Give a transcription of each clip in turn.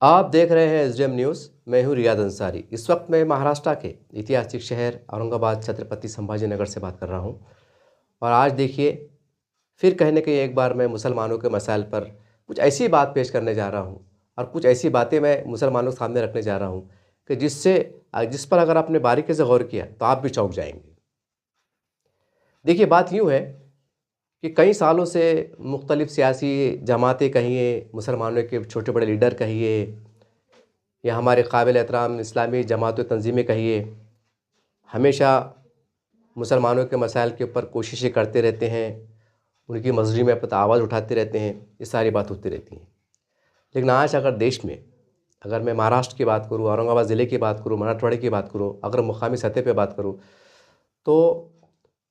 आप देख रहे हैं एसडीएम न्यूज़। मैं हूं रियाद अंसारी। इस वक्त मैं महाराष्ट्र के ऐतिहासिक शहर औरंगाबाद छत्रपति संभाजी नगर से बात कर रहा हूं। और आज देखिए, फिर कहीं न कहीं एक बार मैं मुसलमानों के मसाइल पर कुछ ऐसी बात पेश करने जा रहा हूं और कुछ ऐसी बातें मैं मुसलमानों के सामने रखने जा रहा हूं कि जिस पर अगर आपने बारीकी से गौर किया तो आप भी चौंक जाएंगे। देखिए, बात यूँ है कि कई सालों से मुख्तलिफ़ सियासी जमातें कहिए, मुसलमानों के छोटे बड़े लीडर कहिए, या हमारे काबिल एहतराम इस्लामी जमात व तंज़ीमें कहिए, हमेशा मुसलमानों के मसाइल के ऊपर कोशिशें करते रहते हैं, उनकी मज़लूमी में अपनी आवाज़ उठाते रहते हैं। ये सारी बात होती रहती हैं। लेकिन आज अगर देश में, अगर मैं महाराष्ट्र की बात करूँ, औरंगाबाद ज़िले की बात करूँ, मराठवाड़े की बात करूँ, अगर मुक़ामी सतह पे बात करूँ, तो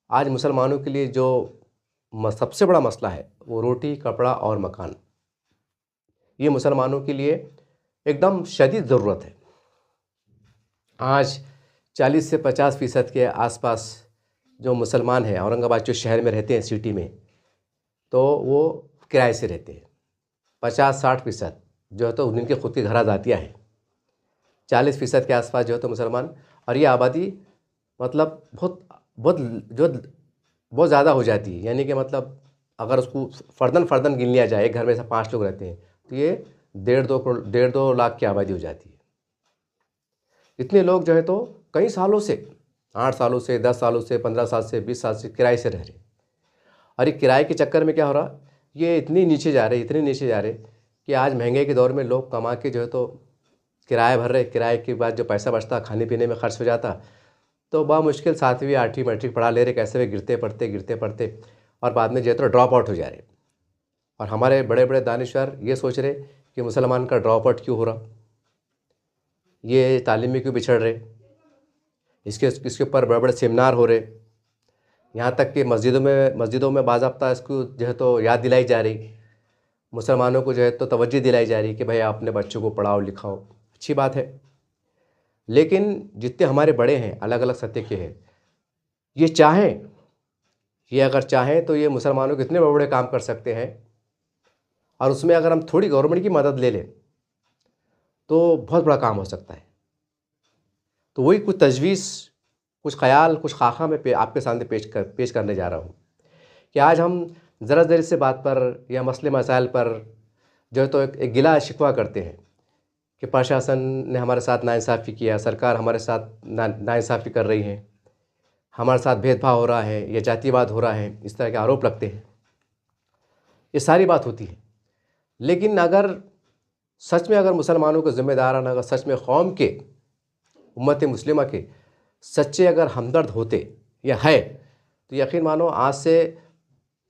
आज मुसलमानों के लिए जो सबसे बड़ा मसला है वो रोटी, कपड़ा और मकान। ये मुसलमानों के लिए एकदम शदीद ज़रूरत है। आज 40 से 50% के आसपास जो मुसलमान हैं औरंगाबाद जो शहर में रहते हैं, सिटी में, तो वो किराए से रहते हैं। 50-60% जो है तो उनके खुद की घर जातियाँ हैं। 40% के आसपास जो है तो मुसलमान, और ये आबादी मतलब बहुत बहुत जो बहुत ज़्यादा हो जाती है। यानी कि मतलब अगर उसको फ़र्दन गिन लिया जाए, एक घर में से 5 लोग रहते हैं, तो ये 1.5 लाख की आबादी हो जाती है। इतने लोग जो है तो कई सालों से, 8 सालों से, 10 सालों से, 15 साल से, 20 साल से किराए से रह रहे हैं। और ये किराए के चक्कर में क्या हो रहा, ये इतने नीचे जा रहे कि आज महंगाई के दौर में लोग कमा के जो है तो किराया भर रहे। किराए के बाद जो पैसा बचता खाने पीने में खर्च हो जाता, तो मुश्किल 7वीं 8वीं मैट्रिक पढ़ा ले रहे, कैसे वे गिरते पढ़ते और बाद में जो है तो ड्रॉप आउट हो जा रहे। और हमारे बड़े बड़े दानिशवर ये सोच रहे कि मुसलमान का ड्रॉप आउट क्यों हो रहा, ये तालीम में क्यों बिछड़ रहे। इसके ऊपर बड़े बड़े सेमिनार हो रहे। यहाँ तक कि मस्जिदों में बाज़ाब्ता इसको जो है तो याद दिलाई जा रही, मुसलमानों को जो है तो तवज्जो दिलाई जा रही कि भाई आप अपने बच्चों को पढ़ाओ लिखाओ। अच्छी बात है। लेकिन जितने हमारे बड़े हैं, अलग अलग सतह के हैं, ये अगर चाहें तो ये मुसलमानों के इतने बड़े बड़े काम कर सकते हैं। और उसमें अगर हम थोड़ी गवर्नमेंट की मदद ले लें तो बहुत बड़ा काम हो सकता है। तो वही कुछ तजवीज़, कुछ ख़याल, कुछ खाका मैं आपके सामने पेश करने जा रहा हूँ कि आज हम ज़रा देर से बात पर या मसले मसाइल पर जो है तो एक गिला शिकवा करते हैं कि प्रशासन ने हमारे साथ नाइंसाफ़ी किया, सरकार हमारे साथ नाइंसाफ़ी कर रही है, हमारे साथ भेदभाव हो रहा है या जातिवाद हो रहा है, इस तरह के आरोप लगते हैं। ये सारी बात होती है। लेकिन अगर सच में अगर मुसलमानों के ज़िम्मेदारान, अगर सच में कौम के, उम्मत मुस्लिमा के सच्चे अगर हमदर्द होते या है, तो यकीन मानो आज से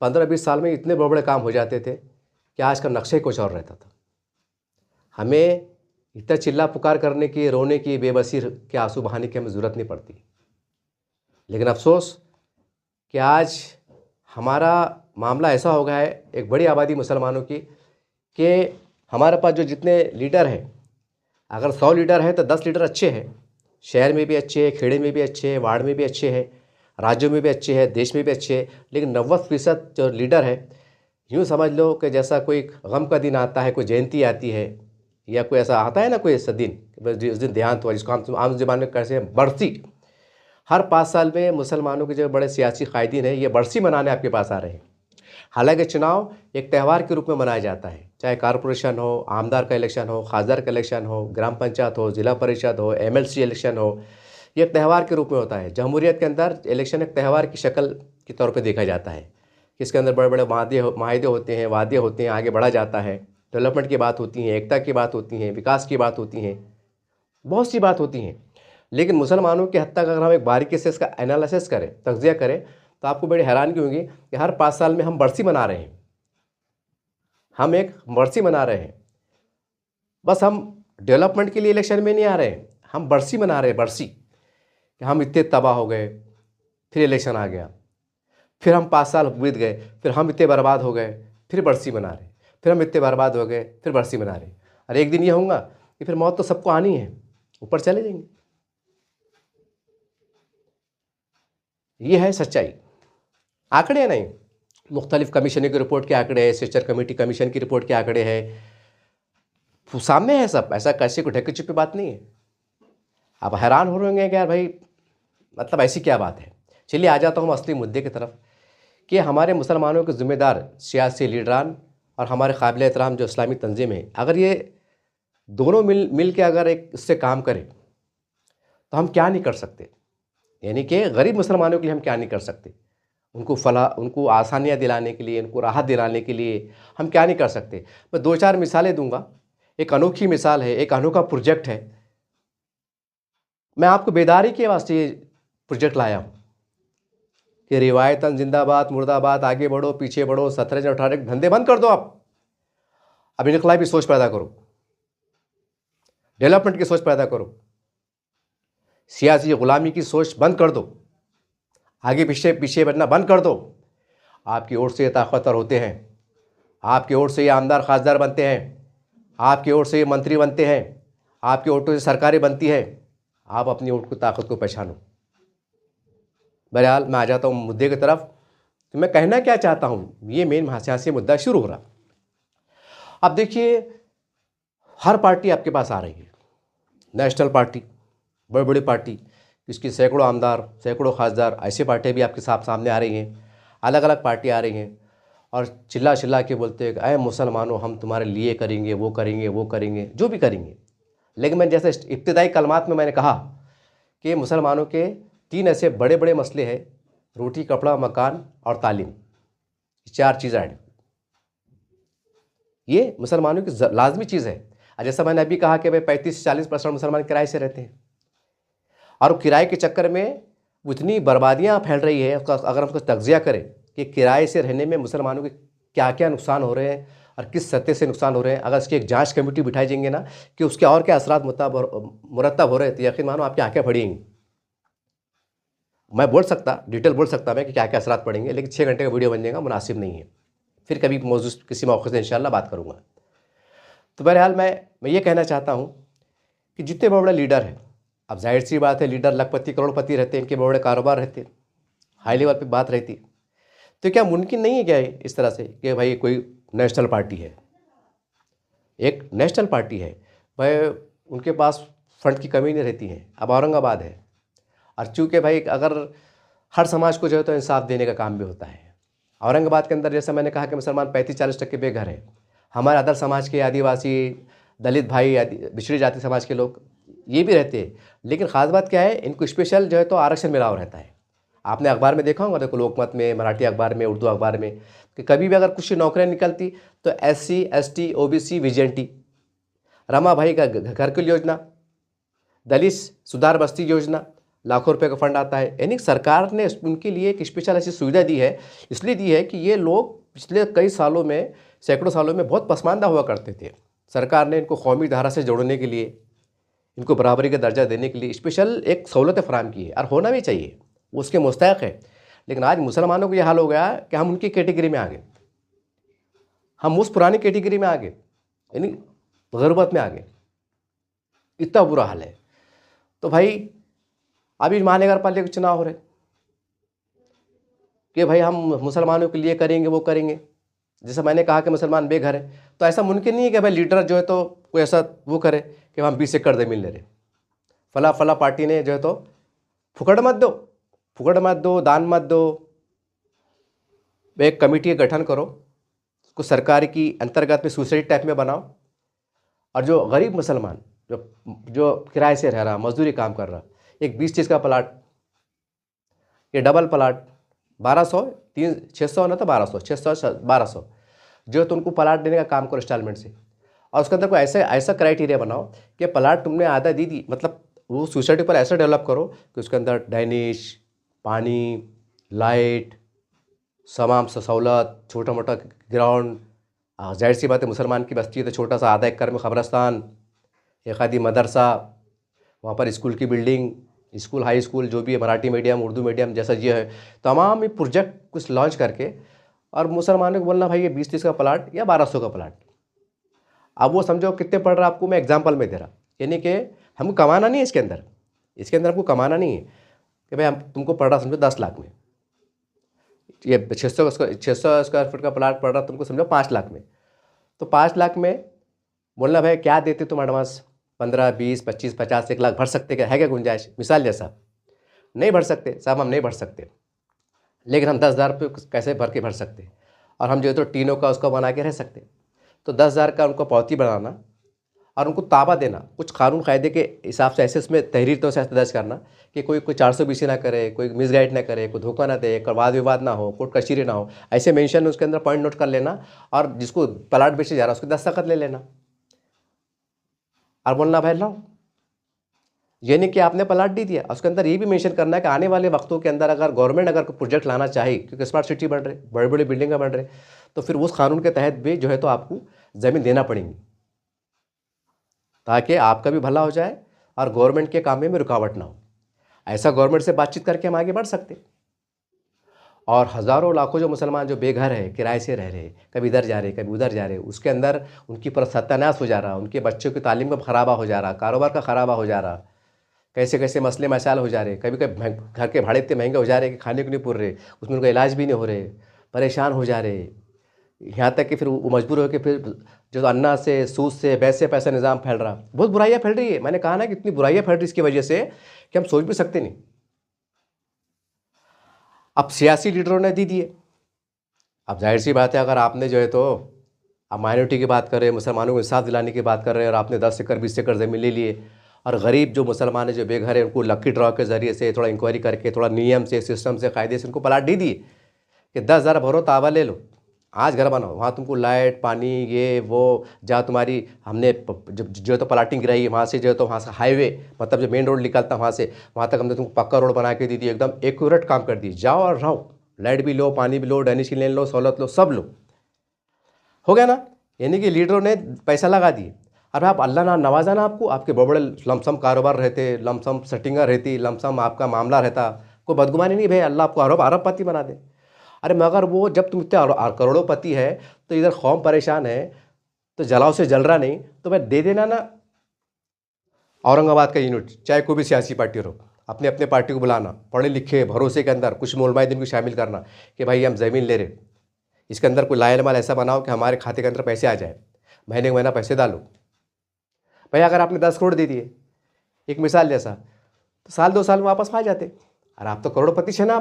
15-20 साल में इतने बड़े बड़े काम हो जाते थे कि आज का नक्शा ही कुछ और रहता था। हमें इतना चिल्ला पुकार करने की, रोने की, बेबसी के आंसू बहाने की हमें ज़रूरत नहीं पड़ती। लेकिन अफसोस कि आज हमारा मामला ऐसा हो गया है, एक बड़ी आबादी मुसलमानों की, कि हमारे पास जो जितने लीडर हैं, अगर 100 लीडर हैं तो 10 लीडर अच्छे हैं, शहर में भी अच्छे हैं, खेड़े में भी अच्छे हैं, वार्ड में भी अच्छे हैं, राज्यों में भी अच्छे हैं, देश में भी अच्छे हैं। लेकिन 90% जो लीडर है, यूँ समझ लो कि जैसा कोई गम का दिन आता है, कोई जयंती आती है, या कोई ऐसा आता है ना कोई ऐसा दिन, उस दिन देहांत हुआ, जिसको हम आम ज़बान में कैसे बरसी। हर 5 साल में मुसलमानों के जो बड़े सियासी कायदीन हैं, ये बरसी मनाने आपके पास आ रहे हैं। हालांकि चुनाव एक त्यौहार के रूप में मनाया जाता है, चाहे कॉरपोरेशन हो, आमदार का इलेक्शन हो, खासदार का इलेक्शन हो, ग्राम पंचायत हो, ज़िला परिषद हो, एमएलसी इलेक्शन हो, ये एक त्यौहार के रूप में होता है। जमहूरियत के अंदर इलेक्शन एक त्यौहार की शक्ल के तौर पे देखा जाता है। इसके अंदर बड़े बड़े माहदे होते हैं, वादे होते हैं, आगे बढ़ा जाता है, डेवलपमेंट की बात होती है, एकता की बात होती है, विकास की बात होती है, बहुत सी बात होती हैं। लेकिन मुसलमानों की हद तक अगर हम एक बारीकी से इसका एनालिसिस करें, तज्ज़िया करें, तो आपको बड़ी हैरानगी होगी कि हर 5 साल में हम बरसी मना रहे हैं। हम एक बरसी मना रहे हैं। बस हम डेवलपमेंट के लिए इलेक्शन में नहीं आ रहे हैं, हम बरसी मना रहे हैं। बरसी कि हम इतने तबाह हो गए, फिर इलेक्शन आ गया, फिर हम 5 साल बीत गए, फिर हम इतने बर्बाद हो गए, फिर बरसी मना रहे, फिर हम इतने बर्बाद हो गए, फिर बरसी मना रहे। और एक दिन ये होगा कि फिर मौत तो सबको आनी है, ऊपर चले जाएंगे। ये है सच्चाई। आंकड़े नहीं, मुख्तलिफ कमीशनों की रिपोर्ट के आंकड़े हैं, सेचर कमेटी कमीशन की रिपोर्ट के आंकड़े हैं, सामने है सब, ऐसा कैसे को ढके छुपी बात नहीं है। आप हैरान हो रहे होंगे कि यार भाई मतलब ऐसी क्या बात है। चलिए आ जाता हूँ मैं असली मुद्दे की तरफ कि हमारे मुसलमानों के ज़िम्मेदार सियासी लीडरान और हमारे काबिल एहतराम जो इस्लामी तंजीम है, अगर ये दोनों मिल के अगर एक इससे काम करें तो हम क्या नहीं कर सकते। यानी कि गरीब मुसलमानों के लिए हम क्या नहीं कर सकते, उनको आसानियाँ दिलाने के लिए, उनको राहत दिलाने के लिए हम क्या नहीं कर सकते। मैं 2-4 मिसालें दूंगा। एक अनोखी मिसाल है, एक अनोखा प्रोजेक्ट है। मैं आपको बेदारी के वास्ते ये प्रोजेक्ट लाया हूँ कि रिवायतन जिंदाबाद मुर्दाबाद, आगे बढ़ो पीछे बढ़ो, 17 धंधे बंद कर दो। आप अब इनकलाबी सोच पैदा करो, डेवलपमेंट की सोच पैदा करो, सियासी गुलामी की सोच बंद कर दो, आगे पीछे पीछे बढ़ना बंद कर दो। आपकी ओर से ये ताकतवर होते हैं, आपकी ओर से ये आमदार खासदार बनते हैं, आपकी ओर से ये मंत्री बनते हैं, आपकी ओर से सरकारें बनती है। आप अपनी ओट की ताकत को पहचानो। बहरहाल मैं आ जाता हूँ मुद्दे की तरफ। तो मैं कहना क्या चाहता हूँ, ये मेन सियासी मुद्दा शुरू हो रहा। अब देखिए हर पार्टी आपके पास आ रही है, नेशनल पार्टी, बड़ी बड़ी पार्टी, इसकी सैकड़ों आमदार, सैकड़ों खासदार, ऐसी पार्टियाँ भी आपके सामने आ रही हैं, अलग अलग पार्टी आ रही हैं और चिल्ला चिल्ला के बोलते हैं अय मुसलमानों हम तुम्हारे लिए करेंगे, वो करेंगे, वो करेंगे, जो भी करेंगे। लेकिन मैं जैसे इब्तिदाई कलमात में मैंने कहा कि मुसलमानों के 3 ऐसे बड़े बड़े मसले हैं, रोटी कपड़ा मकान और तालीम, 4 चीज़ ऐड, ये मुसलमानों की लाजमी चीज़ है। जैसा मैंने अभी कहा कि भाई 35 से 40% मुसलमान किराए से रहते हैं और किराए के चक्कर में इतनी बर्बादियाँ फैल रही है। अगर हम उसका तज्जिया करें कि किराए से रहने में मुसलमानों के क्या क्या नुकसान हो रहे हैं और किस सतह से नुकसान हो रहे हैं, अगर इसकी एक जांच कमेटी बिठाई जाएंगे ना कि उसके और क्या असरात मुरतब हो रहे हैं, तो यकीन मानो आपकी आंखें फड़ेंगी। मैं बोल सकता, डिटेल बोल सकता मैं कि क्या क्या असरात पड़ेंगे, लेकिन 6 घंटे का वीडियो बन जाएगा, मुनासिब नहीं है। फिर कभी मौजूद किसी मौके से इंशाल्लाह बात करूँगा। तो बहरहाल मैं ये कहना चाहता हूँ कि जितने बड़े बड़े लीडर हैं, अब जाहिर सी बात है लीडर लखपति करोड़पति रहते हैं, इनके बड़े कारोबार रहते हैं, हाई लेवल पे बात रहती है। तो क्या मुमकिन नहीं है क्या इस तरह से कि भाई कोई नेशनल पार्टी है, एक नेशनल पार्टी है, भाई उनके पास फंड की कमी नहीं रहती है। अब औरंगाबाद है और चूँकि भाई अगर हर समाज को जो है तो इंसाफ देने का काम भी होता है। औरंगाबाद के अंदर जैसे मैंने कहा कि मुसलमान 35-40% बेघर हैं, हमारे अदर समाज के आदिवासी, दलित भाई, पिछड़ी जाति समाज के लोग ये भी रहते हैं। लेकिन ख़ास बात क्या है, इनको स्पेशल जो है तो आरक्षण मिला हुआ रहता है। आपने अखबार में देखा होगा, देखो लोकमत में, मराठी अखबार में, उर्दू अखबार में, कि कभी भी अगर कुछ नौकरियाँ निकलती तो SC ST OBC VJNT, Rama भाई का घर की योजना, दलित सुधार बस्ती योजना, लाखों रुपए का फंड आता है। यानी सरकार ने उनके लिए एक स्पेशल ऐसी सुविधा दी है, इसलिए दी है कि ये लोग पिछले कई सालों में, सैकड़ों सालों में बहुत पसमानदा हुआ करते थे। सरकार ने इनको कौमी धारा से जोड़ने के लिए, इनको बराबरी का दर्जा देने के लिए स्पेशल एक सहूलतें फराहम की है और होना भी चाहिए, उसके मुस्तहक है। लेकिन आज मुसलमानों को यह हाल हो गया कि हम उनकी कैटेगरी में आ गए, हम उस पुरानी कैटेगरी में आ गए, यानी गुरबत में आ गए। इतना बुरा हाल है। तो भाई अभी महानगर पालिका के चुनाव हो रहे कि भाई हम मुसलमानों के लिए करेंगे, वो करेंगे। जैसे मैंने कहा कि मुसलमान बेघर है, तो ऐसा मुमकिन नहीं है कि भाई लीडर जो है तो कोई ऐसा वो करे कि हम 20 एकड़ ज़मीन ले रहे, फला पार्टी ने जो है तो फुकड़ मत दो, दान मत दो। एक कमेटी का गठन करो, उसको सरकार की अंतर्गत में सोसाइटी टाइप में बनाओ, और जो गरीब मुसलमान जो किराए से रह रहा, मजदूरी काम कर रहा, एक 20-30 का प्लाट, ये डबल प्लाट 1200, 600 ना तो 1200, 600 1200 जो तो उनको प्लाट देने का काम करो इंस्टॉलमेंट से। और उसके अंदर कोई ऐसा क्राइटेरिया बनाओ कि प्लाट तुमने आधा दी, मतलब वो सोसाइटी पर ऐसा डेवलप करो कि उसके अंदर डाइनिश, पानी, लाइट, तमाम सहूलत, छोटा मोटा ग्राउंड। जाहिर सी बात है मुसलमान की बस्ती है तो छोटा सा आधा एकड़ में क़ब्रस्तान, एक आधी मदरसा, वहाँ पर स्कूल की बिल्डिंग, स्कूल, हाई स्कूल जो भी है, मराठी मीडियम, उर्दू मीडियम, जैसा ये है, तमाम ये प्रोजेक्ट कुछ लॉन्च करके और मुसलमानों को बोलना भाई ये 20-30 का प्लाट या 1200 का प्लाट। अब वो समझो कितने पड़ रहा है, आपको मैं एग्जांपल में दे रहा, यानी कि हमको कमाना नहीं है इसके अंदर हमको कमाना नहीं है कि भाई हम तुमको पड़ रहा समझो 10 लाख में, ये 600 स्क्वायर फीट का प्लाट पड़ रहा तुमको समझो 5 लाख में। तो 5 लाख में बोलना भाई क्या देते तुम एडवांस, 15, 20, 25, 50, 1 लाख भर सकते क्या, है क्या गुंजाइश, मिसाल जैसा। नहीं भर सकते साहब, हम नहीं भर सकते, लेकिन हम 10,000 रुपये कैसे भर के भर सकते, और हम जो है तो टीनों का उसका बना के रह सकते। तो 10,000 का उनको पावती बनाना और उनको ताबा देना, कुछ कानून कायदे के हिसाब से ऐसे उसमें तहरीर तो से दर्ज करना कि कोई 420 ना करे, कोई मिसगाइड ना करे, कोई धोखा ना दे, कोई वाद विवाद ना हो, कोर्ट कचहरी ना हो, ऐसे मेंशन उसके अंदर पॉइंट नोट कर लेना, और जिसको प्लाट बेचे जा रहा है उसकी दस्तखत ले लेना और बोलना भाई लाओ। ये नहीं कि आपने प्लाट दे दिया, उसके अंदर ये भी मेंशन करना है कि आने वाले वक्तों के अंदर अगर गवर्नमेंट अगर कोई प्रोजेक्ट लाना चाहे, क्योंकि स्मार्ट सिटी बन रहे, बड़े बड़े बिल्डिंगें बन रहे, तो फिर उस कानून के तहत भी जो है तो आपको ज़मीन देना पड़ेगी, ताकि आपका भी भला हो जाए और गवर्नमेंट के काम में रुकावट ना हो। ऐसा गवर्नमेंट से बातचीत करके हम आगे बढ़ सकते। और हज़ारों लाखों जो मुसलमान जो बेघर है, किराए से रह रहे, कभी इधर जा रहे कभी उधर जा रहे, उसके अंदर उनकी पूरा सत्यानाश हो जा रहा, उनके बच्चों की तालीम का खराबा हो जा रहा, कारोबार का खराबा हो जा रहा, कैसे कैसे मसले मसाइल हो जा रहे, कभी कभी घर के भाड़े इतने महंगे हो जा रहे कि खाने को नहीं पूर रहे, उसमें उनका इलाज भी नहीं हो रहे, परेशान हो जा रहे। यहाँ तक कि फिर वो मजबूर हो के फिर जो अन्ना से, सूद से, वैसे पैसा निज़ाम फैल रहा, बहुत बुराइयाँ फैल रही है। मैंने कहा ना कि इतनी बुराइयाँ फैल रही इसकी वजह से कि हम सोच भी सकते नहीं। अब सियासी लीडरों ने दे दिए, अब जाहिर सी बात है, अगर आपने जो है तो आप माइनॉरिटी की बात कर रहे हैं, मुसलमानों को इंसाफ दिलाने की बात कर रहे हैं, और आपने 10 एकड़ 20 एकड़ ज़मीन ले लिए, और गरीब जो मुसलमान है जो बेघर है उनको लकी ड्रॉ के ज़रिए से थोड़ा इंक्वायरी करके, थोड़ा नियम से, सिस्टम से, कायदे से उनको प्लाट दे दिए कि 10,000 भरो, ताबा ले लो, आज घर बनाओ, वहाँ तुमको लाइट पानी ये वो, जहाँ तुम्हारी हमने जो तो प्लाटिंग गिराई है वहाँ से जो है तो वहाँ से हाईवे, मतलब जो मेन रोड निकलता है वहाँ तक हमने तुमको पक्का रोड बना के दे दी, एकदम एक्यूरेट काम कर दी, जाओ और रहो, लाइट भी लो, पानी भी लो, डैनिश की लेन लो, सहूलत लो, सब लो, हो गया ना। यानी कि लीडरों ने पैसा लगा दिए। अब आप अल्लाह ना नवाजा ना आपको, आपके बड़े बड़े लमसम कारोबार रहते, लमसम सेटिंगर रहती, लमसम आपका मामला रहता, कोई बदगुमानी नहीं भाई, अल्लाह आपको अरबपति बना दे। अरे मगर वो जब तुम इतने करोड़ोंपति है तो इधर कौम परेशान है, तो जलाओ से जल रहा नहीं, तो भाई दे देना ना औरंगाबाद का यूनिट, चाहे कोई भी सियासी पार्टी हो, अपने अपने पार्टी को बुलाना, पढ़े लिखे भरोसे के अंदर कुछ मोलमाइदीन को शामिल करना कि भाई हम ज़मीन ले रहे, इसके अंदर कोई लायल माल ऐसा बनाओ कि हमारे खाते के अंदर पैसे आ जाए, महीने का महीना पैसे डालो। भाई अगर आपने 10 करोड़ दे दिए, एक मिसाल जैसा, तो साल 2 साल में वापस आ जाते। अरे आप तो करोड़पति है ना,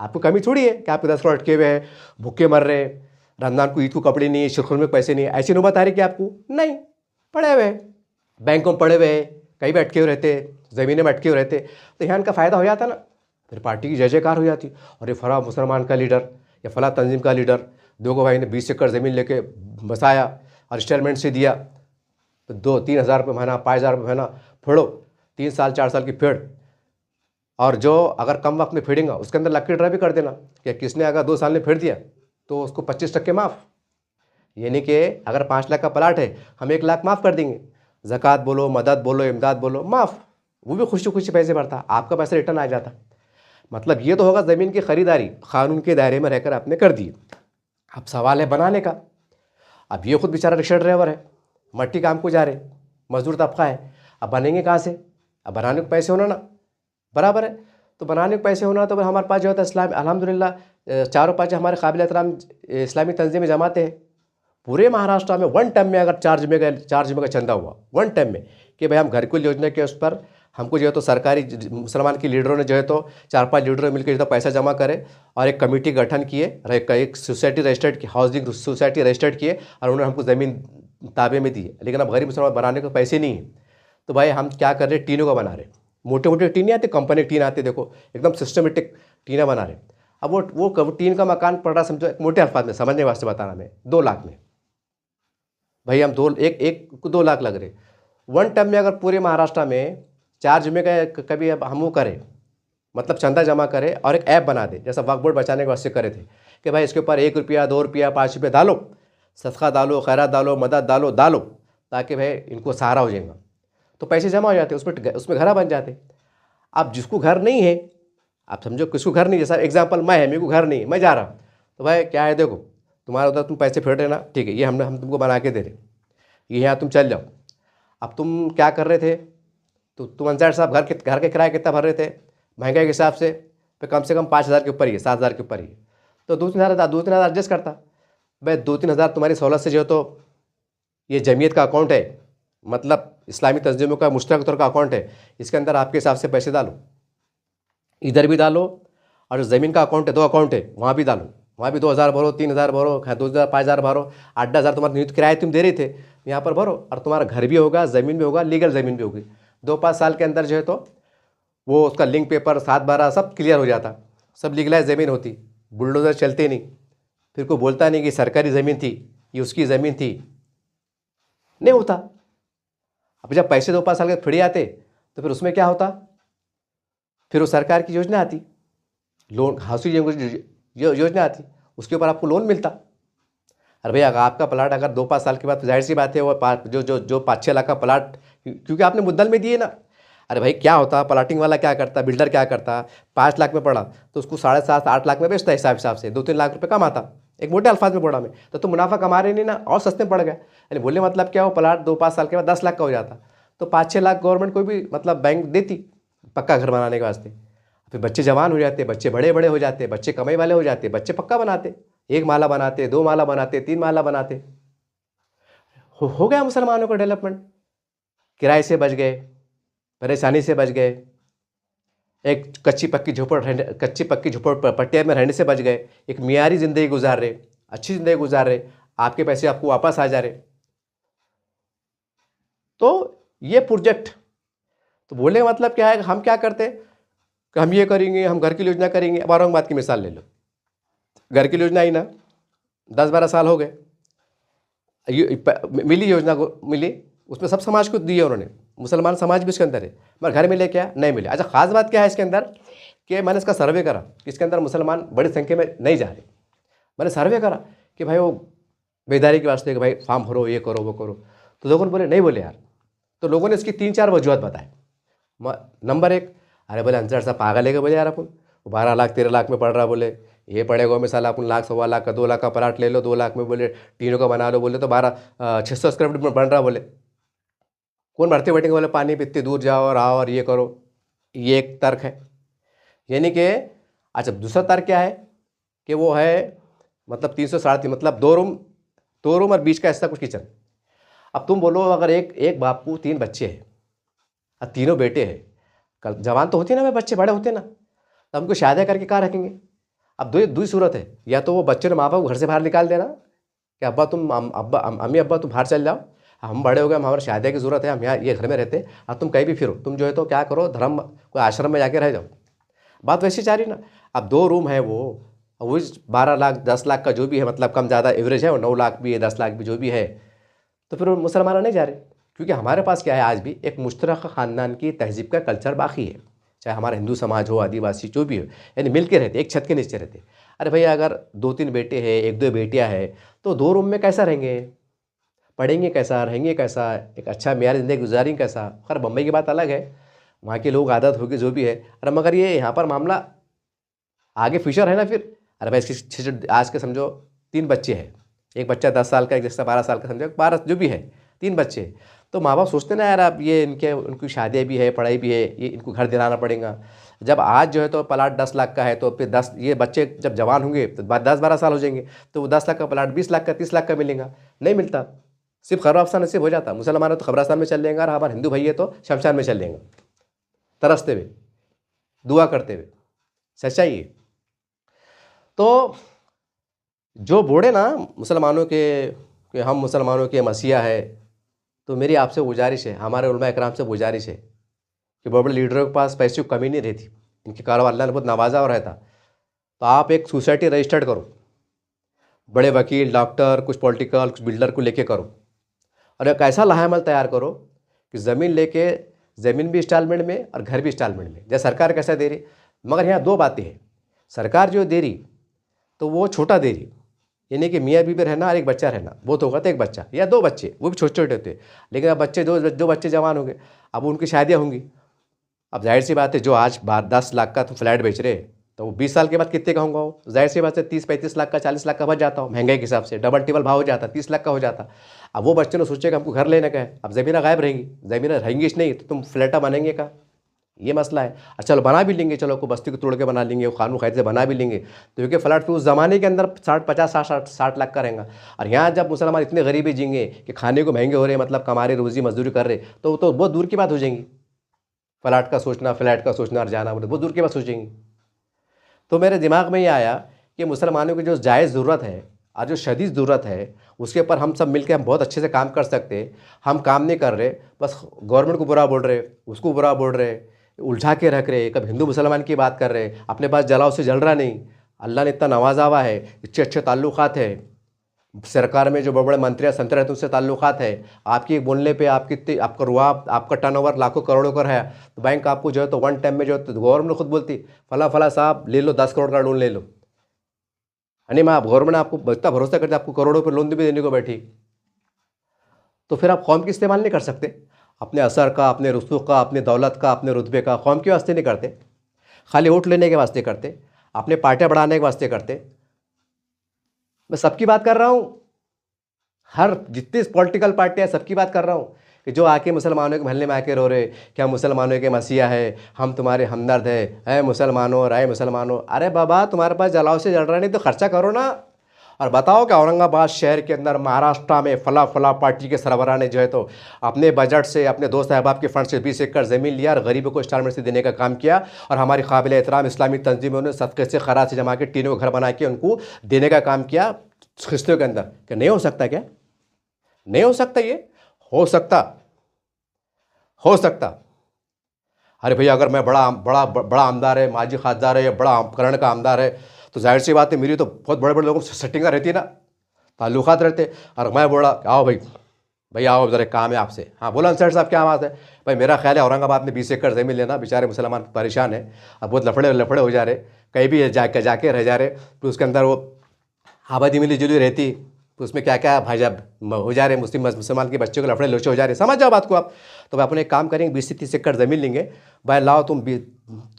आपको कमी थोड़ी है कि आपके 10 करोड़ अटके हुए हैं, भूखे मर रहे, रमजान को ईद को कपड़े नहीं है, शिरखुर में पैसे नहीं है, ऐसी नौबत आ रही कि आपको नहीं, पड़े हुए हैं, बैंकों में पड़े हुए हैं, कहीं भी अटके हुए रहते, ज़मीनें में अटके हुए रहते, तो यहाँ इनका फ़ायदा हो जाता ना, फिर पार्टी की जय जयकार हो जाती। और ये फला मुसलमान का लीडर या फला तंजीम का लीडर, दो भाई ने 20 एकड़ ज़मीन लेके बसाया और इंस्टॉलमेंट से दिया, तो 2-3 हज़ार रुपये महीना, 5,000 रुपये महीना फोड़ो, 3 साल 4 साल की फेड़, और जो अगर कम वक्त में फेड़ेगा उसके अंदर लकी ड्रा भी कर देना कि किसने अगर 2 साल में फेड़ दिया तो उसको 25% माफ़, यानी कि अगर 5 लाख का प्लाट है हम 1 लाख माफ़ कर देंगे, ज़कात बोलो, मदद बोलो, इमदाद बोलो, माफ़, वो भी खुशी खुशी पैसे भरता, आपका पैसा रिटर्न आ जाता। मतलब ये तो होगा ज़मीन की ख़रीदारी कानून के दायरे में रहकर आपने कर दी। अब सवाल है बनाने का। अब ये खुद बेचारा रिक्शा ड्राइवर है, मट्टी काम को जा रहे, मजदूर तबका है, अब बनेंगे कहाँ से, अब बनाने को पैसे होना ना, बराबर है, तो बनाने को पैसे होना तो हमारे पास जो होता है इस्लाम अल्हम्दुलिल्लाह 4-5 हमारे काबिल एहतराम इस्लामी तंजीमें जमाते हैं पूरे महाराष्ट्र में। 1 टाइम में अगर 4 जुमे का चंदा हुआ 1 टाइम में कि भाई हम घर को योजना के उस पर हमको जो है तो सरकारी मुसलमान के लीडरों ने जो है तो 4-5 लीडरों मिलकर जो है पैसा जमा करे और एक कमेटी गठन किए और एक सोसाइटी रजिस्टर्ड की, हाउसिंग सोसाइटी रजिस्टर्ड किए और उन्होंने हमको ज़मीन ताबे में दी। लेकिन अब गरीब मुसलमान बनाने को पैसे नहीं हैं, तो भाई हम क्या कर रहे हैं, टीनों का बना रहे, मोटे मोटे टीन आते, कंपनी टीन आते, देखो एकदम सिस्टमेटिक टीना बना रहे। अब वो टीन का मकान पड़ रहा, समझो मोटे अल्फाज में समझने वास्ते बताना मैं, 2 लाख में, भाई हम 2 लाख लग रहे। 1 टाइम में अगर पूरे महाराष्ट्र में 4 जुमे का कभी अब हम वो करें, मतलब चंदा जमा करें और एक ऐप बना दे, जैसा वक्फ बोर्ड बचाने के वास्ते करे थे कि भाई इसके ऊपर 1 रुपया 2 रुपया 5 रुपये डालो, सदका डालो, खैरात डालो, मदद डालो, ताकि भाई इनको सहारा हो जाएगा, तो पैसे जमा हो जाते, उसमें घर बन जाते। अब जिसको घर नहीं है, आप समझो किसको घर नहीं, जैसा एग्जाम्पल मैं है, मेरे को घर नहीं है, मैं जा रहा, तो भाई क्या है, देखो तुम्हारा उधर तुम पैसे फेंट रहे ना, ठीक है, ये हम तुमको बना के दे रहे, ये यहाँ तुम चल जाओ। अब तुम क्या कर रहे थे, तो तुम अंसार साहब घर के किराया कितना भर रहे थे, महंगाई के हिसाब से तो कम 5,000 के ऊपर ही है, 7,000 के ऊपर ही है, तो 2-3 हज़ार एडजस्ट करता। भाई 2-3 हज़ार तुम्हारी सहूलत से जो तो ये जमीयत का अकाउंट है, मतलब इस्लामी तंजीमों का मुश्तरक तौर का अकाउंट है, इसके अंदर आपके हिसाब से पैसे डालो, इधर भी डालो, और ज़मीन का अकाउंट है, 2 अकाउंट है, वहाँ भी डालो, वहाँ भी 2,000 भरो, 3,000 भरो, 2,000 5,000 भरो, 8,000 तुम्हारा नियुक्त किराया तुम दे रहे थे, यहाँ पर भरो, और तुम्हारा घर भी होगा, ज़मीन भी होगा, लीगल ज़मीन भी होगी। 2-5 साल के अंदर जो है तो वो उसका लिंक पेपर 7-12 सब क्लियर हो जाता, सब लीगलाइज ज़मीन होती, बुलडोज़र चलते नहीं, फिर कोई बोलता नहीं कि सरकारी ज़मीन थी, ये उसकी ज़मीन थी, नहीं होता। अब जब पैसे 2-5 साल के फ्री आते तो फिर उसमें क्या होता, फिर वो सरकार की योजना आती, लोन हाउसिंग योजना आती, उसके ऊपर आपको लोन मिलता। अरे भैया अगर आपका प्लाट अगर 2-5 साल के बाद, जाहिर सी बात है वो जो 5-6 लाख का प्लाट, क्योंकि आपने मुद्दल में दिए ना। अरे भाई क्या होता, प्लाटिंग वाला क्या करता, बिल्डर क्या करता, 5 लाख में पड़ा तो उसको 7.5-8 लाख में बेचता है, हिसाब से 2-3 लाख रुपये कम आता, एक मोटे अल्फाज में बोला मैं, तो तुम मुनाफा कमा रहे नहीं ना, और सस्ते में पड़ गए। यानी बोलने मतलब क्या, वो प्लाट 2-5 साल के बाद 10 लाख का हो जाता, तो 5-6 लाख गवर्नमेंट कोई भी मतलब बैंक देती पक्का घर बनाने के वास्ते। फिर बच्चे जवान हो जाते, बच्चे बड़े बड़े हो जाते, बच्चे कमाई वाले हो जाते, बच्चे पक्का बनाते, 1 माला बनाते, 2 माला बनाते, 3 माला बनाते, हो गया मुसलमानों का डेवलपमेंट। किराए से बच गए, परेशानी से बच गए, एक कच्ची पक्की झोपड़पट्टिया में रहने से बच गए, एक मियारी ज़िंदगी गुजार रहे, अच्छी ज़िंदगी गुजार रहे, आपके पैसे आपको वापस आ जा रहे। तो ये प्रोजेक्ट, तो बोलने का मतलब क्या है, हम क्या करते कि हम ये करेंगे, हम घर की योजना करेंगे। अब औरंगाबाद की मिसाल ले लो, घर की योजना आई ना, 10-12 साल हो गए, मिली योजना को मिली, उसमें सब समाज को दिए उन्होंने, मुसलमान समाज भी उसके अंदर है, मगर घर मिले क्या, नहीं मिले। अच्छा ख़ास बात क्या है इसके अंदर कि मैंने इसका सर्वे करा कि इसके अंदर मुसलमान बड़ी संख्या में नहीं जा रहे। मैंने सर्वे करा कि भाई वो बेदारी के वास्ते कि भाई फॉर्म भरो, ये करो वो करो, तो लोगों ने बोले नहीं, बोले यार। तो लोगों ने इसकी 3-4 वजूहत बताए। नंबर 1, अरे बोले अंसर साहब पागल है कि बोले यार अपन 12 लाख 13 लाख में पड़ रहा, बोले ये पड़ेगा मिसाल अपन 1 लाख 1.25 लाख का 2 लाख का प्लाट ले लो, 2 लाख में बोले तीनों का बना लो, बोले तो 600 स्क्वायर फीट में बन रहा, बोले कौन भरते बैठेंगे, बोले पानी पे इतनी दूर जाओ और आओ और ये करो। ये एक तर्क है, यानी कि अच्छा दूसरा तर्क क्या है कि वो है मतलब 300-3.5 मतलब 2 रूम और बीच का हिस्सा कुछ किचन। अब तुम बोलो अगर एक बाप को 3 बच्चे हैं और तीनों बेटे हैं, कल जवान तो होते ना, वे बच्चे बड़े होते ना, तो हमको शादियाँ करके कहाँ रखेंगे। अब दो सूरत है, या तो वो बच्चे ने माँ बाप को घर से बाहर निकाल देना कि अब्बा तुम अम्मी अब्बा तुम बाहर चल जाओ, हम बड़े हो गए, हमारे शादी की ज़रूरत है, हम यहाँ ये घर में रहते, अब तुम कहीं भी फिरो, तुम जो है तो क्या करो, धर्म कोई आश्रम में जाके रह जाओ। बात वैसी जा रही ना। अब 2 रूम है वो 12 लाख 10 लाख का जो भी है, मतलब कम ज़्यादा एवरेज है, वो 9 लाख भी है, 10 लाख भी जो भी है, तो फिर वो मुसलमान नहीं जा रहे, क्योंकि हमारे पास क्या है, आज भी एक मुश्तरक ख़ानदान की तहज़ीब का कल्चर बाकी है, चाहे हमारा हिंदू समाज हो, आदिवासी जो भी हो, यानी मिल के रहते, एक छत के नीचे रहते। अरे भैया अगर 2-3 बेटे हैं, 1-2 बेटियाँ हैं, तो 2 रूम में कैसा रहेंगे, पढ़ेंगे कैसा, रहेंगे कैसा, एक अच्छा मेयार ज़िंदगी गुजारेंगे कैसा। खैर बम्बई की बात अलग है, वहाँ के लोग आदत होगी जो भी है। अरे मगर ये यहाँ पर मामला आगे फ्यूचर है ना फिर। अरे भाई इसके आज के समझो 3 बच्चे हैं, एक बच्चा 10 साल का, एक जैसा 12 साल का, समझो 12 जो भी है, 3 बच्चे, तो माँ बाप सोचते ना यार अब ये उनकी शादियाँ भी है, पढ़ाई भी है, ये इनको घर दिलाना पड़ेगा। जब आज जो है तो प्लाट 10 लाख का है, तो फिर 10 ये बच्चे जब जवान होंगे तो 10-12 साल हो जाएंगे, तो वो 10 लाख का प्लाट 20 लाख का 30 लाख का मिलेगा, नहीं मिलता, सिर्फ खबरास्तान नसीब हो जाता। मुसलमान है तो खबरास्तान में चल लेंगे, और हमारे हिंदू भाई है तो शमशान में चल लेंगे, तरसते हुए, दुआ करते हुए। सच्चाई है। तो जो बोले ना मुसलमानों के कि हम मुसलमानों के मसीहा है, तो मेरी आपसे गुजारिश है, हमारे उलमा इकराम से गुजारिश है कि बड़े बड़े लीडरों के पास पैसे की कमी नहीं रहती, इनके कारोबार अल्लाह ने बहुत नवाजा और रहता, तो आप एक सोसाइटी रजिस्टर्ड करो, बड़े वकील, डॉक्टर, कुछ पॉलिटिकल, कुछ बिल्डर को लेके करो, और एक ऐसा लाहेमल तैयार करो कि ज़मीन लेके, ज़मीन भी इंस्टॉलमेंट में और घर भी इंस्टॉलमेंट में, जैसे सरकार कैसा दे रही। मगर यहाँ 2 बातें हैं, सरकार जो दे रही तो वो छोटा दे रही, यानी कि मियाँ बीबी रहना और एक बच्चा रहना, वो तो होगा तो 1 बच्चा या 2 बच्चे, वो भी छोटे छोटे होते हैं। लेकिन अब बच्चे दो बच्चे जवान होंगे, अब उनकी शादियाँ होंगी। अब जाहिर सी बात है, जो आज 10 लाख का तुम फ्लैट बेच रहे, तो वो 20 साल के बाद कितने का होगा, वो जाहिर सी बात है 30-35 लाख का, 40 लाख का बच जाता हो, महंगाई के हिसाब से डबल टिबल भाव हो जाता, 30 लाख का हो जाता। अब वो बच्चे ने सोचेगा हमको घर लेने का है, अब ज़मीनें गायब रहेंगी, ज़मीनें रहेंगी नहीं तो तुम फ्लैटा बनेंगे का, ये मसला है। अच्छा चलो बना भी लेंगे, चलो को बस्ती को तोड़ के बना लेंगे, वो कानून कायदे से बना भी लेंगे, तो क्योंकि फ्लैट फिर उस ज़माने के अंदर 60 लाख का रहेगा। और यहाँ जब मुसलमान इतने गरीबी जिएंगे कि खाने को महंगे हो रहे, मतलब कमा रहे, रोज़ी मजदूरी कर रहे, तो बहुत दूर की बात हो जाएंगी। फ्लैट का सोचना और जाना बहुत दूर की बात सोचेंगे। तो मेरे दिमाग में ये आया कि मुसलमानों की जो जायज़ ज़रूरत है और जो शदीद ज़रूरत है, उसके ऊपर हम सब मिलकर हम बहुत अच्छे से काम कर सकते हैं। हम काम नहीं कर रहे, बस गवर्नमेंट को बुरा बोल रहे, उसको बुरा बोल रहे, उलझा के रख रहे, कभी हिंदू मुसलमान की बात कर रहे, अपने पास जलाओ से जल रहा नहीं। अल्लाह ने इतना नवाजा हुआ है, अच्छे अच्छे ताल्लुकात है, सरकार में जो बड़े बड़े मंत्री संतरे हैं उनसे ताल्लुकात है। आपकी बोलने पे आपकी आपका रुआब, आपका टर्नओवर लाखों करोड़ों का है, तो बैंक आपको जो है तो वन टाइम में जो है तो गवर्नमेंट खुद बोलती फला फला साहब ले लो 10 करोड़ का लोन ले लो। नहीं मैं आप गवर्नमेंट आपको इतना भरोसा करते आपको करोड़ों पर लोन भी देने को बैठी, तो फिर आप कौम की इस्तेमाल नहीं कर सकते। अपने असर का, अपने रसूख का, अपने दौलत का, अपने रुतबे का कौम के वास्ते नहीं करते, खाली वोट लेने के वास्ते करते, अपने पार्टियाँ बढ़ाने के वास्ते करते। मैं सबकी बात कर रहा हूँ, हर जितनी पॉलिटिकल पार्टियाँ सबकी बात कर रहा हूँ कि जो आके मुसलमानों के महल्ले में आके रो रहे क्या मुसलमानों के मसीहा है, हम तुम्हारे हमदर्द है मुसलमानों, राय मुसलमानों। अरे बाबा तुम्हारे पास जलाओ से जल रहा नहीं तो खर्चा करो ना, और बताओ कि औरंगाबाद शहर के अंदर महाराष्ट्र में फला फला पार्टी के सरबराह ने जो है तो अपने बजट से, अपने दोस्त अहबाब के फंड से 20 एकड़ ज़मीन लिया और गरीबों को इंस्टॉलमेंट से देने का काम किया, और हमारी काबिल एहतराम इस्लामी तंजीमों ने सदक़े से खराज से जमा के टीनों का घर बना के उनको देने का काम किया किस्तों के अंदर। क्या नहीं हो सकता? क्या नहीं हो सकता? ये हो सकता। अरे भैया अगर मैं बड़ा बड़ा बड़ा आमदार है, माजी खासदार है या बड़ा करण का आमदार है, तो जाहिर सी बात है मेरी तो बहुत बड़े बड़े लोगों से सेटिंगा रहती है ना, ताल्लुकात रहते। और मैं बोला आओ भाई आओ ज़रा काम है आपसे। हाँ बोला सर साहब क्या बात है? भाई मेरा ख्याल है औरंगाबाद में 20 एकड़ ज़मीन लेना, बेचारे मुसलमान परेशान है, अब बहुत लफड़े हो जा रहे, कहीं भी जाके रह जा रहे, तो उसके अंदर वो आबादी मिली जुली रहती, तो उसमें क्या क्या भाईजाब हो जा रहे, मुसलमान के बच्चों के लफड़े लोचे हो जा रहे। समझ जाओ बात को आप। तो अपने एक काम करेंगे, 20 से 30 एकड़ ज़मीन लेंगे। भाई लाओ तुम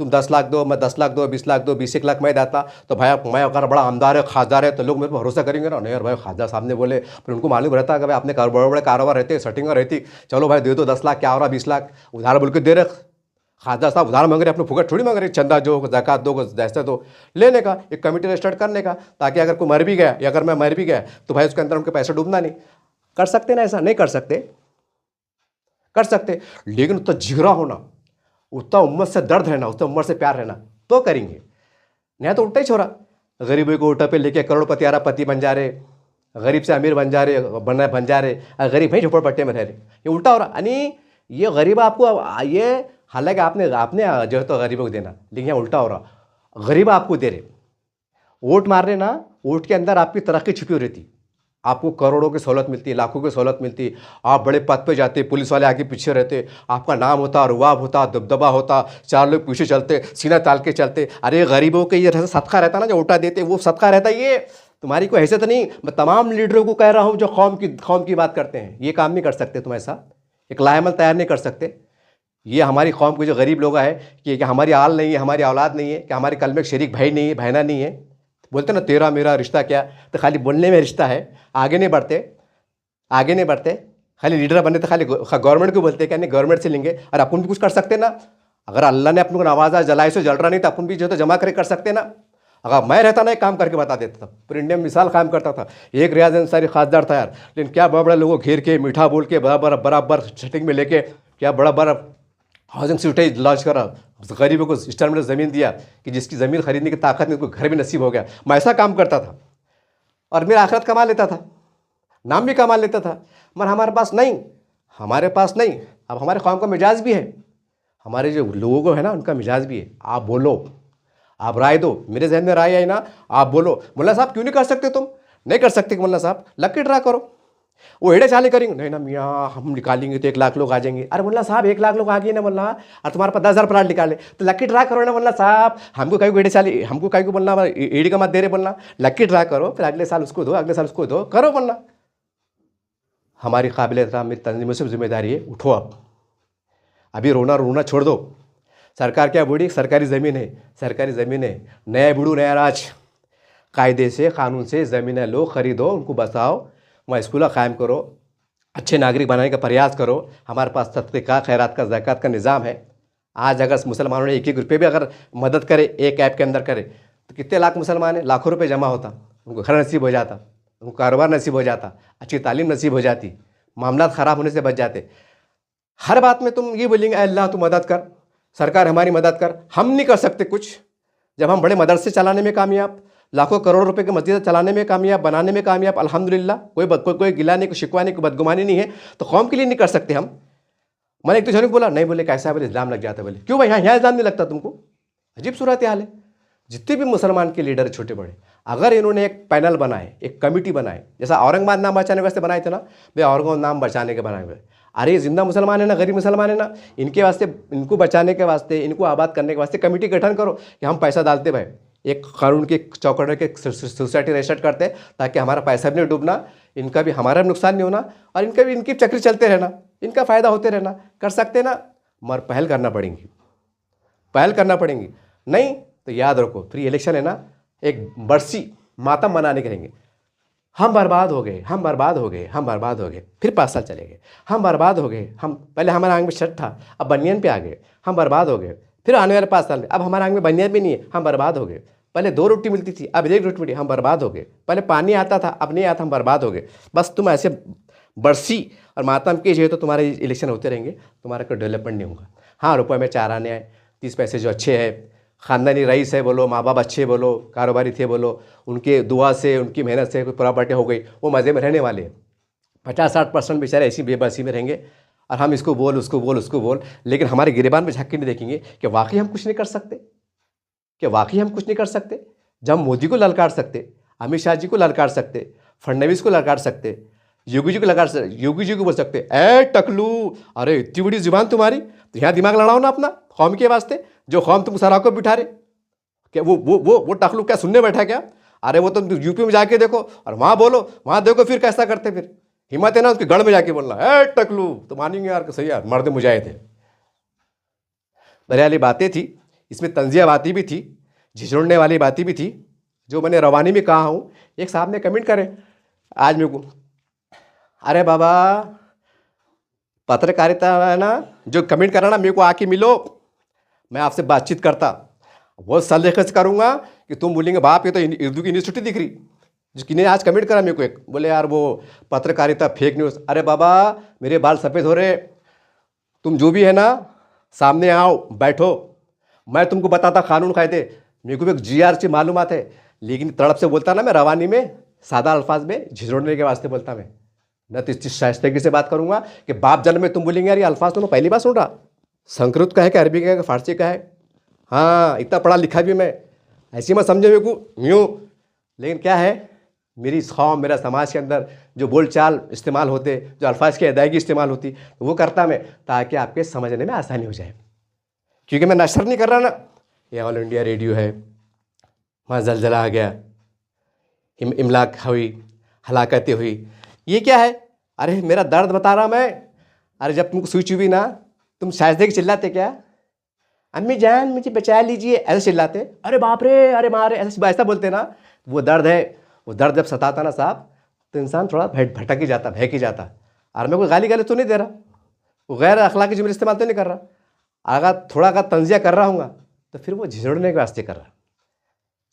10 लाख दो, मैं 10 लाख दो, 20 लाख दो, 20 एक लाख मैं देता, तो भाई मैं अगर बड़ा आमदार है, खासदार है, तो लोग मेरे पर भरोसा करेंगे ना। नहीं यार भाई खासदार साहब ने बोले, फिर उनको मालूम रहता है कि भाई अपने बड़े बड़े कारोबार रहते, सेटिंग रहती, चलो भाई दे दो 10 लाख, क्या हो रहा 20 लाख उधार बोल के दे रहे। खासदार साहब उधार मांग रहे, अपने फुकट थोड़ी मांग रहे, चंदा जो ज़कात दो जैसा दो लेने का, एक कमेटी रजिस्टर्ड करने का, ताकि अगर कोई मर भी गया या अगर मैं मर भी गया तो भाई उसके अंदर उनके पैसे डूबना नहीं। कर सकते ना? ऐसा नहीं कर सकते? कर सकते, लेकिन उतना जिगरा होना, उतना उम्मत से दर्द रहना, उतना उम्मत से प्यार रहना, तो करेंगे। नहीं तो उल्टा ही छोड़ा, गरीबों को उल्टा पे लेके करोड़पति अरबपति बन जा रहे, गरीब से अमीर बन जा रहे, बन जा रहे, गरीब ही झोपड़पट्टे में रह रहे। ये उल्टा हो रहा। यानी ये गरीब आपको ये, हालांकि आपने जो है तो गरीबों को देना, लेकिन यहाँ उल्टा हो रहा, गरीब आपको दे रहे। वोट मार रहे ना, वोट के अंदर आपकी तरक्की छुपी हो रहती, आपको करोड़ों की सहूलत मिलती है, लाखों की सहूलत मिलती है, आप बड़े पद पे जाते, पुलिस वाले आगे पीछे रहते, आपका नाम होता, रुआब होता, दबदबा होता, 4 लोग पीछे चलते, सीना ताल के चलते। अरे गरीबों के ये सदका रहता ना, जो वोटा देते वो सदका रहता। ये तुम्हारी कोई हैसियत नहीं। मैं तमाम लीडरों को कह रहा हूँ जो कौम की बात करते हैं, ये काम नहीं कर सकते तुम ऐसा, एक लाएमल तैयार नहीं कर सकते। ये हमारी कौम के जो गरीब लोग हैं कि हमारी आल नहीं है, हमारी औलाद नहीं है, कि हमारे कल में शरीक भाई नहीं है, बहना नहीं है, बोलते ना तेरा मेरा रिश्ता क्या, तो खाली बोलने में रिश्ता है, आगे नहीं बढ़ते, खाली लीडर बनने तो खाली गवर्नमेंट को बोलते क्या नहीं गवर्नमेंट से लेंगे। और अपन भी कुछ कर सकते ना, अगर अल्लाह ने अपन को नवाजा, जलाए से जल रहा नहीं तो अपन भी जो तो जमा करके कर सकते ना। अगर मैं रहता ना एक काम करके बता देता था, पूरे इंडिया में मिसाल काम करता था। एक रियाज अंसारी खासदार था यार, लेकिन क्या बड़ा बड़ा लोगों घेर के मीठा बोल के बराबर सेटिंग में लेके क्या बड़ा हाउसिंग सिटी लॉन्च करा, गरीबों को इंस्टॉलमेंट ज़मीन दिया कि जिसकी ज़मीन खरीदने की ताकत नहीं, उसको घर भी नसीब हो गया। मैं ऐसा काम करता था और मेरा आखिरत कमा लेता था, नाम भी कमा लेता था। मगर हमारे पास नहीं। अब हमारे कौम का मिजाज भी है, हमारे जो लोगों को है ना उनका मिजाज भी है। आप बोलो, आप राय दो, मेरे जहन में राय आई ना, आप बोलो मुल्ला साहब क्यों नहीं कर सकते, तुम नहीं कर सकते मुल्ला साहब, लकी ड्रा करो। वो एड़े चाले करेंगे, नहीं ना मियाँ हम निकालेंगे तो 1 लाख लोग आ जाएंगे। अरे मुल्ला साहब 1 लाख लोग आ गए ना मुल्ला, और तुम्हारे पास 10,000 प्लाट निकाले, तो लकी ड्रा करो ना मुल्ला साहब। हमको कहीं एड़े चाले, हमको कहीं को बोलना एड़ी का मत दे रहे बोलना, लकी ड्रा करो, फिर अगले साल उसको दो, अगले साल उसको दो, करो बोलना। हमारी काबिल एहतराम मेरी तंजीमों से जिम्मेदारी है, उठो अब, अभी रोना छोड़ दो। सरकार क्या बूढ़ी, सरकारी ज़मीन है, नया बूढ़ू नया राज, कायदे से कानून से ज़मीनें लो, ख़रीदो, उनको बसाओ, वहाँ स्कूल कायम करो, अच्छे नागरिक बनाने का प्रयास करो। हमारे पास सदक़े का, खैरात का, ज़कात का निज़ाम है, आज अगर मुसलमानों ने 1-1 रुपये भी अगर मदद करे, एक ऐप के अंदर करे, तो कितने लाख मुसलमान हैं, लाखों रुपए जमा होता, उनको घर नसीब हो जाता, उनको कारोबार नसीब हो जाता, अच्छी तालीम नसीब हो जाती, मामला ख़राब होने से बच जाते। हर बात में तुम ये बोलेंगे अल्लाह तू मदद कर, सरकार हमारी मदद कर। हम नहीं कर सकते कुछ। जब हम बड़े मदरसे चलाने में कामयाब, लाखों करोड़ रुपए के मस्जिद चलाने में कामयाब, बनाने में कामयाब, अल्हम्दुलिल्लाह, कोई गिला नहीं, कोई शिकवा नहीं, कोई बदगुमानी नहीं है, तो कौम के लिए नहीं कर सकते हम। मैंने एक तो जन बोला नहीं, बोले कैसा है, बोले इल्ज़ाम लग जाता है। बोले क्यों भाई, यहाँ इल्ज़ाम नहीं लगता तुमको? अजीब सूरत हाल है। जितने भी मुसलमान के लीडर छोटे बड़े, अगर इन्होंने एक पैनल बनाए, एक कमेटी बनाए, जैसा औरंगाबाद नाम बचाने वास्ते बनाए थे ना, भाई औरंगाबाद नाम बचाने के बनाए हुए, अरे जिंदा मुसलमान है ना, गरीब मुसलमान है ना, इनके वास्ते, इनको बचाने के वास्ते, इनको आबाद करने के वास्ते कमेटी गठन करो कि हम पैसा डालते भाई, एक कानून के चौकड़े के सोसाइटी रजिस्टर्ड करते, ताकि हमारा पैसा भी नहीं डूबना, इनका भी हमारा भी नुकसान नहीं होना, और इनका भी, इनकी चक्री चलते रहना, इनका फ़ायदा होते रहना। कर सकते ना, मगर पहल करना पड़ेंगी, पहल करना पड़ेंगी। नहीं तो याद रखो, फिर इलेक्शन है ना, एक बरसी मातम मनाने करेंगे, हम बर्बाद हो गए, हम बर्बाद हो गए, हम बर्बाद हो गए। फिर 5 साल चले गए, हम बर्बाद हो गए, हम पहले हमारे आंग में शर्ट था, अब बनियान पे आ गए, हम बर्बाद हो गए। फिर आने वाले 5 साल में अब हमारे आंग में बनियान भी नहीं है, हम बर्बाद हो गए। पहले 2 रोटी मिलती थी, अब 1 रोटी मिली, हम बर्बाद हो गए। पहले पानी आता था, अब नहीं आता, हम बर्बाद हो गए। बस तुम ऐसे बरसी और मातम कीजिए तो तुम्हारे इलेक्शन होते रहेंगे, तुम्हारा कोई डेवलपमेंट नहीं होगा। हाँ, रुपये में 4 आने आए, 30 पैसे जो अच्छे हैं, ख़ानदानी रईस है बोलो, माँ बाप अच्छे बोलो, कारोबारी थे बोलो, उनके दुआ से, उनकी मेहनत से कोई प्रॉपर्टी हो गई, वो मज़े में रहने वाले हैं। 50-60% बेचारे ऐसी बेबसी में रहेंगे, और हम इसको बोल, उसको बोल, उसको बोल, लेकिन हमारे गिरेबान में झाँक के नहीं देखेंगे कि वाकई हम कुछ नहीं कर सकते, कि वाकई हम कुछ नहीं कर सकते। जब मोदी को ललकार सकते, अमित शाह जी को ललकार सकते, फडणवीस को ललकार सकते, योगी जी को लगा, योगी जी को बोल सकते ए टकलू, अरे इतनी बड़ी जुबान तुम्हारी, तो यहाँ दिमाग लड़ाओ ना अपना कौम के वास्ते। जो कौम तुम सराह को बिठा रहे, क्या वो टकलू क्या सुनने बैठा क्या? अरे वो तुम यूपी में जाके देखो और वहाँ बोलो, वहाँ देखो फिर कैसा करते। फिर हिम्मत है ना उसके गढ़ में जाके बोलना ए टकलू, तो मानेंगे यार सही यार, मर्द मुजाहिद थे। बहरहाल बातें थी, इसमें तंजिया बातें भी थी, झिझुड़ने वाली बातें भी थी, जो मैंने रवानी में कहा हूँ। एक साहब ने कमेंट करे आज मेरे को, अरे बाबा पत्रकारिता है ना, जो कमेंट करा ना, मेरे को आके मिलो, मैं आपसे बातचीत करता, वो सलीके से करूँगा कि तुम बोलेंगे बाप ये तो उर्दू की यूनिवर्सिटी दिख रही। जिसने आज कमेंट करा मेरे को, एक बोले यार वो पत्रकारिता फेक न्यूज़। अरे बाबा मेरे बाल सफ़ेद हो रहे, तुम जो भी है ना सामने आओ, बैठो, मैं तुमको बताता कानून कायदे। मेरे को भी GRC मालूमात है, लेकिन तड़प से बोलता ना मैं, रवानी में सादा अल्फाज में झिझोड़ने के वास्ते बोलता मैं, न तो इस शाइस्तगी से बात करूंगा कि बाप जन्म में तुम बोलेंगे यार ये अल्फाज तो मैं पहली बार सुन रहा, संस्कृत का है कि अरबी का है कि फारसी का है। हाँ इतना पढ़ा लिखा भी मैं, ऐसी मत समझे मेरे को यूँ। लेकिन क्या है, मेरी कौम, मेरा समाज के अंदर जो बोलचाल इस्तेमाल होते, जो अल्फाज की अदायगी इस्तेमाल होती, तो वो करता मैं, ताकि आपके समझने में आसानी हो जाए। क्योंकि मैं नशर नहीं कर रहा ना, ये ऑल इंडिया रेडियो है, वहाँ जलजला आ गया, इमलाक हुई, हलाकतें हुई, ये क्या है? अरे मेरा दर्द बता रहा मैं। अरे जब तुमको सुई चुभी ना, तुम शायद चिल्लाते क्या, अम्मी जान मुझे बचा लीजिए, ऐसे चिल्लाते, अरे बाप रे, अरे मारे, ऐसा बोलते ना। वो दर्द है, वो दर्द जब सताता ना साहब, तो इंसान थोड़ा भटक ही जाता, बहक ही जाता। और मैं कोई गाली तो नहीं दे रहा, वो गैर अखलाकी जुमले इस्तेमाल तो नहीं कर रहा। अगर थोड़ा अगर तंजिया कर रहा हूँ तो फिर वो झिझोड़ने के वास्ते कर रहा।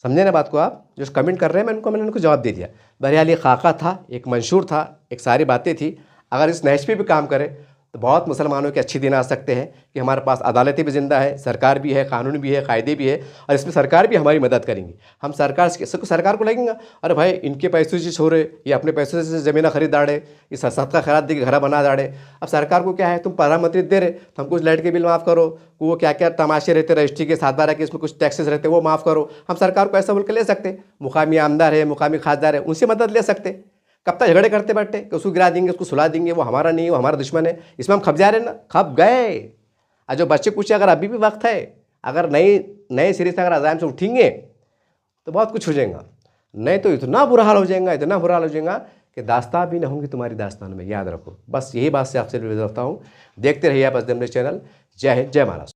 समझे ना बात को आप? जो कमेंट कर रहे हैं मैंने उनको जवाब दे दिया। बहरहाल ये खाका था, एक मंशूर था, एक सारी बातें थी। अगर इस नहज पे भी काम करे तो बहुत मुसलमानों के अच्छे दिन आ सकते हैं कि हमारे पास अदालतें भी ज़िंदा है, सरकार भी है, कानून भी है, कायदे भी है, और इसमें सरकार भी हमारी मदद करेंगी। हम सरकार को लगेंगे, अरे भाई इनके पैसों से छोड़े, ये अपने पैसों से ज़मीन खरीद दाड़े, ये सबका खैरात दे के घर बना दाड़े। अब सरकार को क्या है, तुम प्रधानमंत्री दे रहे तो हम कुछ लाइट के बिल माफ़ करो, वो क्या क्या तमाशे रहते रजिस्ट्री के 7-12 के, इसमें कुछ टैक्सेस रहते वो माफ़ करो। हम सरकार को ऐसा बोल के ले सकते, मुकामी आमदार है, मुकामी खासदार है, उनसे मदद ले सकते। कब तक झगड़े करते बैठे कि उसको गिरा देंगे, उसको सुला देंगे, वो हमारा नहीं है, वो हमारा दुश्मन है। इसमें हम खप जा रहे हैं ना, खप गए। और जो बच्चे कुछ अगर अभी भी वक्त है, अगर नए सिरे से अगर अज़ाम से उठेंगे तो बहुत कुछ हो जाएगा, नहीं तो इतना बुरा हाल हो जाएगा, इतना बुरा हाल हो जाएगा कि दास्तान भी ना होंगी तुम्हारी दास्तान में। याद रखो, बस यही बात से आपसे विदा होता हूँ। देखते रहिए आप SDM न्यूज़ चैनल। जय हिंद, जय महाराष्ट्र।